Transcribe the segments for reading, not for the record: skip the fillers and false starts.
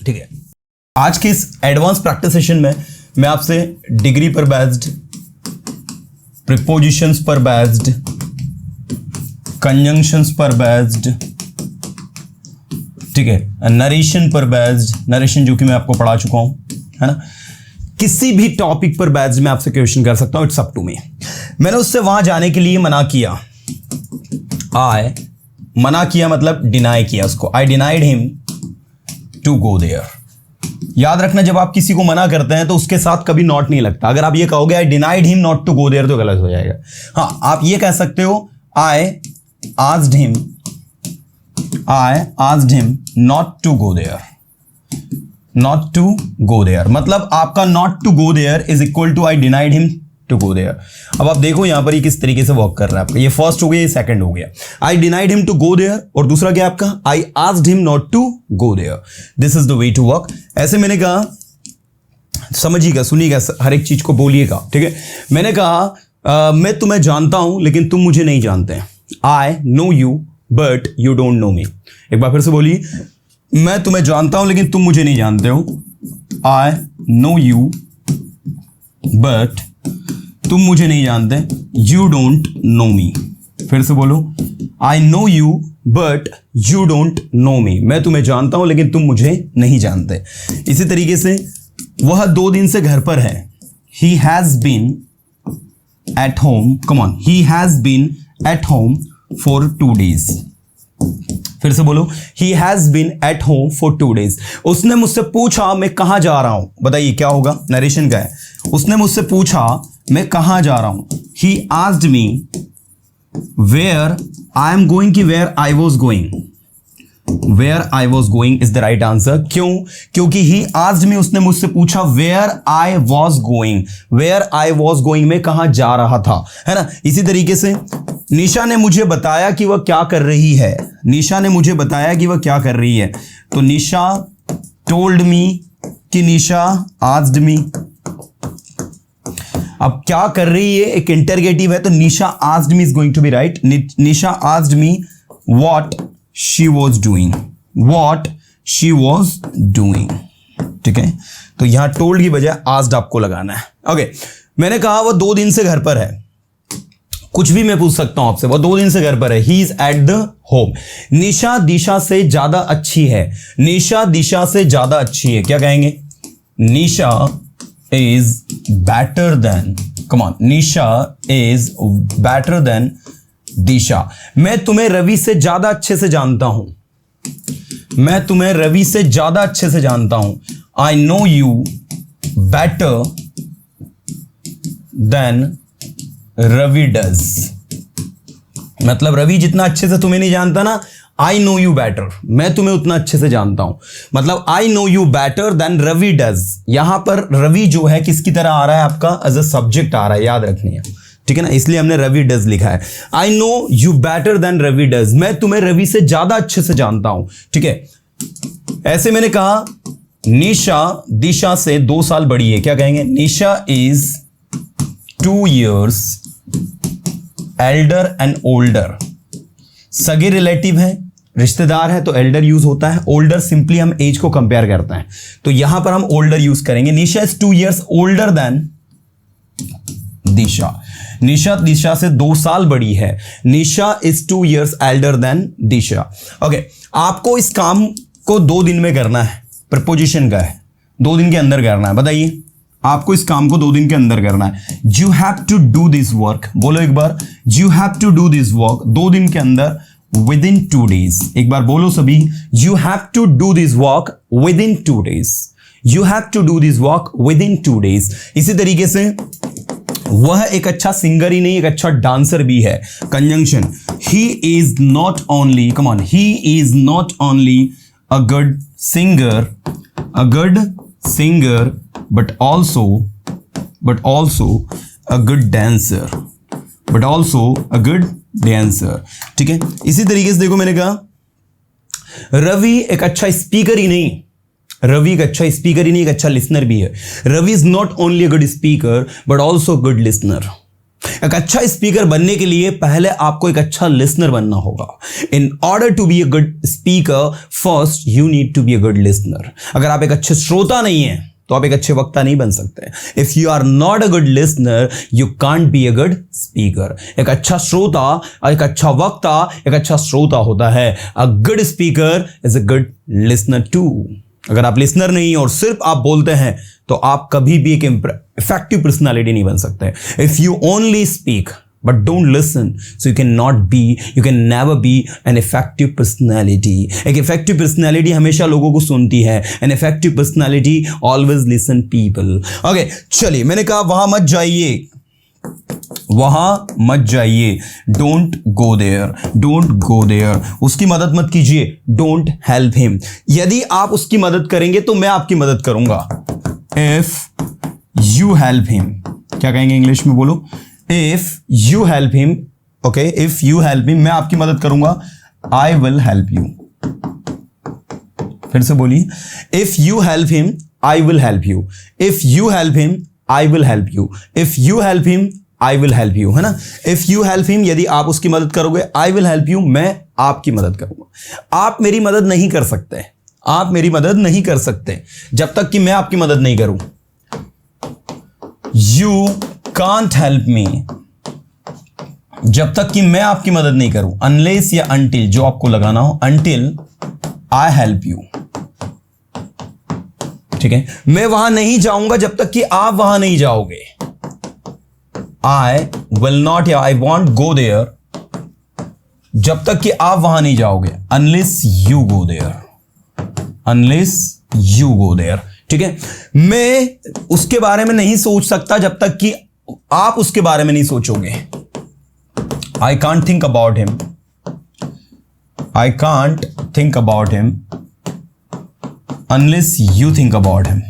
ठीक है, आज के इस एडवांस प्रैक्टिस सेशन में मैं आपसे डिग्री पर बेस्ड, प्रीपोजिशंस पर बेस्ड, कंजंक्शंस पर बेस्ड, ठीक है, नरेशन पर बेस्ड, नरेशन जो कि मैं आपको पढ़ा चुका हूं, है ना, किसी भी टॉपिक पर बेस्ड मैं आपसे क्वेश्चन कर सकता हूं, इट्स अप टू मी। मैंने उससे वहां जाने के लिए मना किया, मना किया मतलब डिनाई किया उसको, I denied him to go there. याद रखना, जब आप किसी को मना करते हैं तो उसके साथ कभी नॉट नहीं लगता। अगर आप ये कहोगे I denied him not to go there तो गलत हो जाएगा। हाँ, आप ये कह सकते हो I asked him not to go there, not to go there मतलब आपका not to go there is equal to I denied him to go there. अब आप देखो यहां पर ये किस तरीके से वर्क कर रहा है आपका, ये फर्स्ट हो गया, ये सेकंड हो गया, I denied him to go there, और दूसरा क्या आपका, I asked him not to go there. This is the way to work. ऐसे मैंने कहा, समझिएगा, सुनिएगा, हर एक चीज को बोलिएगा, ठीक है। मैंने कहा मैं तुम्हें जानता हूं लेकिन तुम मुझे नहीं जानते, I know you but you don't know me. एक बार फिर से बोलिए, मैं तुम्हें जानता हूं लेकिन तुम मुझे नहीं जानते हो, आई नो यू बट तुम मुझे नहीं जानते, यू डोंट नो मी। फिर से बोलो, I know you but you don't know me, मैं तुम्हें जानता हूं लेकिन तुम मुझे नहीं जानते। इसी तरीके से वह 2 दिन से घर पर है, he has been at home, come on, he has been at home for 2 days। फिर से बोलो, he has been at home for 2 days। उसने मुझसे पूछा मैं कहां जा रहा हूं, बताइए क्या होगा, नरेशन का है। उसने मुझसे पूछा मैं कहां जा रहा हूं, he asked me where I am going, की where I was going, where I was going is the right answer. क्यों? क्योंकि ही आस्क्ड मी, उसने मुझसे पूछा where I was going, where I was going मैं कहां जा रहा था, है ना। इसी तरीके से निशा ने मुझे बताया कि वह क्या कर रही है, निशा ने मुझे बताया कि वह क्या कर रही है, तो निशा टोल्ड मी, कि निशा आस्क्ड मी। अब क्या कर रही है एक इंटरगेटिव है, तो Nisha asked me is going to be right. Nisha asked me what she was doing, what she was doing, ठीक है। तो यहां टोल्ड की बजाय आस्क्ड आपको लगाना है। ओके, मैंने कहा वह 2 दिन से घर पर है, कुछ भी मैं पूछ सकता हूं आपसे, वो 2 दिन से घर पर है, he is at the home. Nisha Disha से ज्यादा अच्छी है, निशा दिशा से ज्यादा अच्छी है, क्या कहेंगे, Nisha is better than, come on, Nisha is better than Disha. मैं तुम्हें रवि से ज्यादा अच्छे से जानता हूं, मैं तुम्हें रवि से ज्यादा अच्छे से जानता हूं, I know you better than Ravi does. मतलब रवि जितना अच्छे से तुम्हें नहीं जानता ना, आई नो यू बेटर, मैं तुम्हें उतना अच्छे से जानता हूं, मतलब I know you better than Ravi does. यहां पर रवि जो है किसकी तरह आ रहा है आपका, एज अ सब्जेक्ट आ रहा है, याद रखनी है, ठीक है ना, इसलिए हमने रवि डज लिखा है। I know you better than Ravi does, मैं तुम्हें रवि से ज्यादा अच्छे से जानता हूं, ठीक है। ऐसे मैंने कहा निशा दिशा से 2 साल बड़ी है, क्या कहेंगे, Nisha is 2 years elder and older. सगे रिलेटिव है, रिश्तेदार है तो एल्डर यूज होता है, ओल्डर सिंपली हम एज को कंपेयर करते हैं, तो यहां पर हम ओल्डर यूज करेंगे। Nisha is 2 years older than Disha, Nisha Disha से 2 साल बड़ी है, Nisha is 2 years elder than Disha. Okay, आपको इस काम को 2 दिन में करना है, प्रपोजिशन का है, 2 दिन के अंदर करना है। बताइए, आपको इस काम को 2 दिन के अंदर करना है। You have to do this work, बोलो एक बार, you have to do this work 2 दिन के अंदर, विद इन 2 days। एक बार बोलो सभी, you have to do this work within 2 days, you have to do this work within 2 days। इसी तरीके से वह एक अच्छा सिंगर ही नहीं, एक अच्छा डांसर भी है, conjunction, he is not only, come on, he is not only a good singer, a good singer but also a good dancer, but also a good dancer, ठीक है। इसी तरीके से देखो, मैंने कहा रवि एक अच्छा स्पीकर ही नहीं, रवि एक अच्छा स्पीकर ही नहीं, एक अच्छा लिसनर भी है। Ravi is not only a good speaker but also good listener. एक अच्छा स्पीकर बनने के लिए पहले आपको एक अच्छा लिसनर बनना होगा। In order to be a good speaker first you need to be a good listener. अगर आप एक अच्छे श्रोता नहीं हैं तो आप एक अच्छे वक्ता नहीं बन सकते। If you are not a good listener you can't be a good speaker. एक अच्छा श्रोता, एक अच्छा वक्ता, एक अच्छा श्रोता होता है। A good speaker is a good listener too. अगर आप लिसनर नहीं और सिर्फ आप बोलते हैं तो आप कभी भी एक इफेक्टिव पर्सनालिटी नहीं बन सकते। If you only speak but don't listen, so you can never be an effective personality. एक effective personality हमेशा लोगों को सुनती है। An effective personality always listen people. Okay, चलिए, मैंने कहा वहां मत जाइए, don't go there, उसकी मदद मत कीजिए, don't help him। यदि आप उसकी मदद करेंगे तो मैं आपकी मदद करूंगा। If you help him, क्या कहेंगे इंग्लिश में, बोलो। If you help him, okay, if you help him, मैं आपकी मदद करूंगा, I will help you। फिर से बोलिए, if you help him, I will help you। If you help him, I will help you। If you help him, I will help you, है ना। If you help him, यदि आप उसकी मदद करोगे, I will help you, मैं आपकी मदद करूंगा। आप मेरी मदद नहीं कर सकते, आप मेरी मदद नहीं कर सकते जब तक कि मैं आपकी मदद नहीं करूं। You can't help me, जब तक कि मैं आपकी मदद नहीं करूं। Unless या until, जो आपको लगाना हो, until I help you, ठीक है। मैं वहां नहीं जाऊंगा जब तक कि आप वहां नहीं जाओगे। I will not या I won't go there, जब तक कि आप वहां नहीं जाओगे। Unless you go there, unless you go there, ठीक है। मैं उसके बारे में नहीं सोच सकता जब तक कि आप उसके बारे में नहीं सोचोगे। I can't think about him, I can't think about him unless you think about him,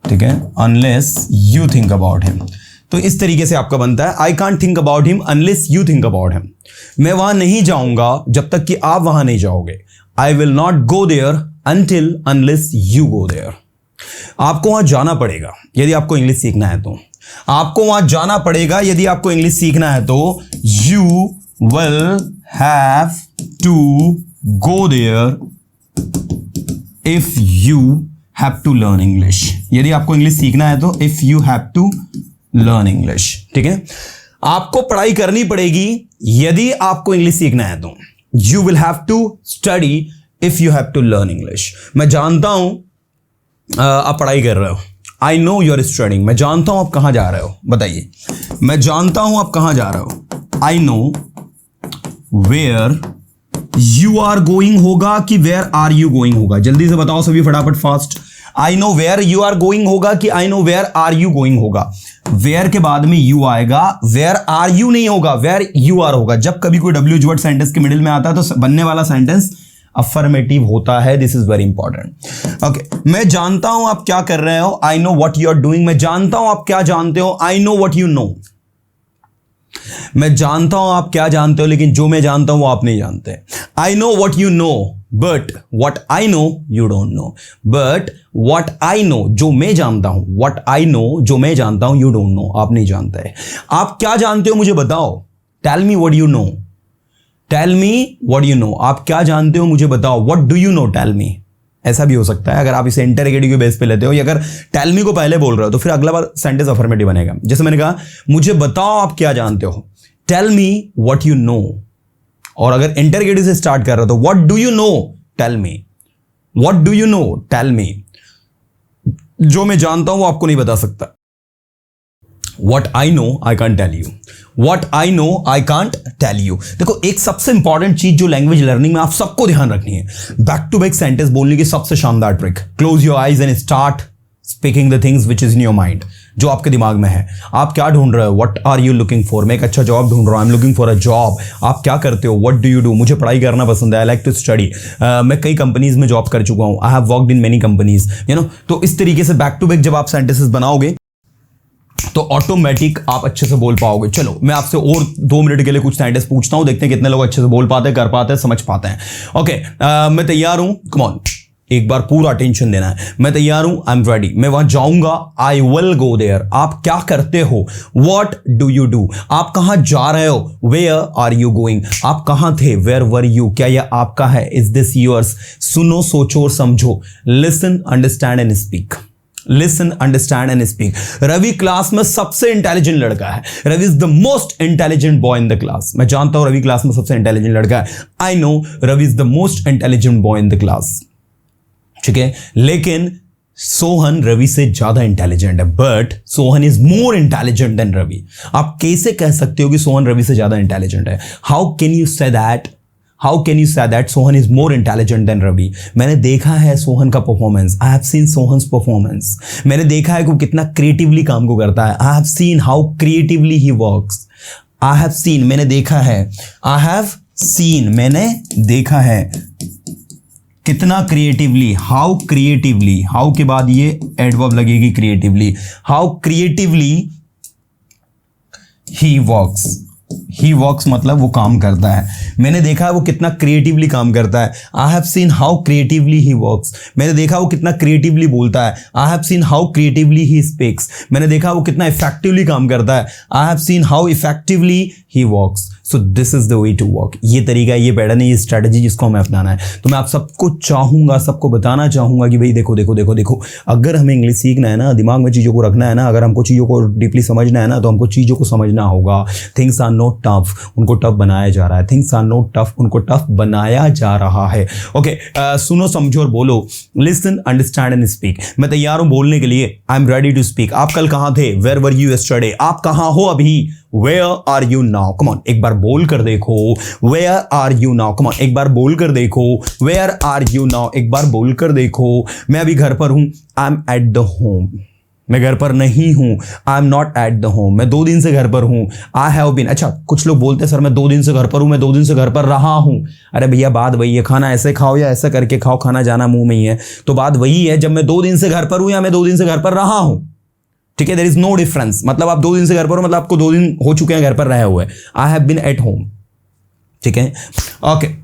ठीक है। Unless you think about him, तो इस तरीके से आपका बनता है I can't think about him unless you think about him। मैं वहां नहीं जाऊंगा जब तक कि आप वहां नहीं जाओगे। I will not go there until unless you go there। आपको वहां जाना पड़ेगा यदि आपको इंग्लिश सीखना है तो, आपको वहां जाना पड़ेगा यदि आपको इंग्लिश सीखना है तो। You will have to go there if you have to learn English। यदि आपको इंग्लिश सीखना है तो if you have to learn English, ठीक है। आपको पढ़ाई करनी पड़ेगी यदि आपको इंग्लिश सीखना है तो। You will have to study if you have to learn English। मैं जानता हूं आप पढ़ाई कर रहे हो। I know you are studying, मैं जानता हूं आप कहां जा रहे हो, बताइए। मैं जानता हूं आप कहां जा रहे हो। I know where you are going होगा कि where are you going होगा, जल्दी से बताओ सभी फटाफट, fast. I know where you are going होगा कि I know where are you going होगा। where के बाद में you आएगा, where are you नहीं होगा, where you are होगा। जब कभी कोई WH वर्ड सेंटेंस के मिडिल में आता है तो बनने वाला सेंटेंस अफर्मेटिव होता है। This is very important. Okay, मैं जानता हूं आप क्या कर रहे हो। I know what you are doing, मैं जानता हूं आप क्या जानते हो। I know what you know, मैं जानता हूं आप क्या जानते हो लेकिन जो मैं जानता हूं वो आप नहीं जानते। I know what you no but what I know you don't no. But what I know, जो मैं जानता हूं, व्हाट आई नो, जो मैं जानता हूं, यू डोंट नो, आप नहीं जानते। आप क्या जानते हो मुझे बताओ। Tell me what you know, tell me what you know. आप क्या जानते हो मुझे बताओ। What do you know, tell me. ऐसा भी हो सकता है अगर आप इसे इंटरोगेटिव के बेस पे लेते हो, या अगर टेल मी को पहले बोल रहे हो तो फिर अगला बार सेंटेंस अफर्मेटिव बनेगा। जैसे मैंने कहा मुझे बताओ आप क्या जानते हो, tell me what you know. और अगर इंटरोगेटिव से स्टार्ट कर रहे हो तो what do you know, tell me. What do you know, tell me. जो मैं जानता हूं वो आपको नहीं बता सकता। What I know, I can't tell you. What I know, I can't tell you. देखो, एक सबसे इंपॉर्टेंट चीज जो लैंग्वेज लर्निंग में आप सबको ध्यान रखनी है, बैक टू बैक सेंटेंस बोलने की सबसे शानदार trick. Close your eyes and start speaking the things which is in your mind, जो आपके दिमाग में है। आप क्या ढूंढ रहे हो, what are you looking for. मैं एक अच्छा जॉब ढूंढ रहा हूँ, I am looking for a job. आप क्या करते हो, व्हाट डू यू डू। मुझे पढ़ाई करना पसंद है, आई लाइक टू स्टडी। मैं कई कंपनीज में जॉब कर चुका हूँ, I have worked in many companies, you know. तो इस तरीके से बैक टू बैक जब आप सेंटेंसेस बनाओगे तो ऑटोमेटिक आप अच्छे से बोल पाओगे। चलो मैं आपसे और 2 मिनट के लिए कुछ सेंटेंस पूछता हूं, देखते हैं कितने लोग अच्छे से बोल पाते हैं, कर पाते हैं, समझ पाते हैं। ओके, मैं तैयार हूं, कम ऑन। एक बार पूरा अटेंशन देना है। मैं तैयार हूं, आई एम रेडी, मैं वहां जाऊंगा, आई विल गो देयर। आप क्या करते हो, व्हाट डू यू डू, आप कहां जा रहे हो, वेयर आर यू गोइंग, आप कहां थे, वेयर वर यू, क्या यह आपका है, इज दिस योर्स। सुनो, सोचो और समझो, listen, understand and speak. Listen, understand and speak. Ravi class में सबसे इंटेलिजेंट लड़का है, Ravi is the most intelligent boy in the class. मैं जानता हूं रवि क्लास में सबसे इंटेलिजेंट लड़का है, I know Ravi is the most intelligent boy in the class, ठीक है। लेकिन सोहन रवि से ज्यादा इंटेलिजेंट है, but Sohan is more intelligent than Ravi. आप कैसे कह सकते हो कि सोहन रवि से ज्यादा इंटेलिजेंट है? How can you say that, how can you say that Sohan is more intelligent than Ravi? मैंने देखा है सोहन का performance, I have seen Sohan's performance. मैंने देखा है कि वो कितना क्रिएटिवली काम को करता है, I have seen how creatively he works. I have scene, मैंने देखा है, आई हैव सीन, मैंने देखा है कितना क्रिएटिवली, हाउ क्रिएटिवली, हाउ के बाद ये एडवर्ब लगेगी creatively, how creatively he works. He works मतलब वो काम करता है, मैंने देखा है वो कितना क्रिएटिवली काम करता है। I have seen how creatively he works, मैंने देखा वो कितना क्रिएटिवली बोलता है। I have seen how creatively he speaks, मैंने देखा वो कितना इफेक्टिवली काम करता है। I have seen how effectively he works. So this is the way to work. ये तरीका, ये पैटर्न है, ये स्ट्रेटजी जिसको हमें अपनाना है। तो मैं आप सबको चाहूंगा, सबको बताना चाहूंगा कि भाई देखो देखो देखो देखो, अगर हमें इंग्लिश सीखना है ना, दिमाग में चीज़ों को रखना है ना, अगर हमको चीज़ों को डीपली समझना है ना, तो हमको चीज़ों को समझना होगा। थिंग्स आर नॉट टफ, उनको टफ बनाया जा रहा है। थिंग्स आर नॉट टफ, उनको टफ बनाया जा रहा है। ओके, सुनो, समझो और बोलो। Listen, understand and speak. मैं तैयार हूं बोलने के लिए, I am ready to speak. आप कल कहां थे, वेयर वर यू यस्टरडे, आप कहां हो अभी, where are you now. Come on, एक बार बोल कर देखो, where are you now. Come on, एक बार बोल कर देखो, वेयर आर यू नाउ। एक बार बोल कर देखो, मैं अभी घर पर हूं, I am eight the home. मैं घर पर नहीं हूं, I am not at the home. मैं 2 दिन से घर पर हूं, आई हैव बीन। अच्छा, कुछ लोग बोलते हैं सर मैं 2 दिन से घर पर हूं, मैं 2 दिन से घर पर रहा हूं। अरे भैया बात वही है, खाना ऐसे खाओ या ऐसा करके खाओ, खाना जाना मुंह में ही है। तो बात वही है, जब मैं 2 दिन से घर पर हूं या मैं 2 दिन से घर पर रहा हूं, ठीक है, देयर इज नो डिफरेंस। मतलब आप 2 दिन से घर पर हो, मतलब आपको 2 दिन हो चुके हैं घर पर रहे हुए। I have been at home, ठीक है। Okay,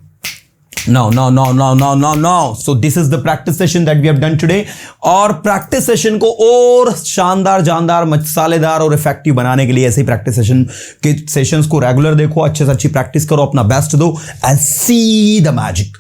now so this is the practice session that we have done today। और प्रैक्टिस सेशन को और शानदार, जानदार, मसालेदार और इफेक्टिव बनाने के लिए ऐसे ही प्रैक्टिस सेशन के सेशंस को रेगुलर देखो, अच्छे से अच्छी प्रैक्टिस करो, अपना बेस्ट दो, एंड सी द मैजिक।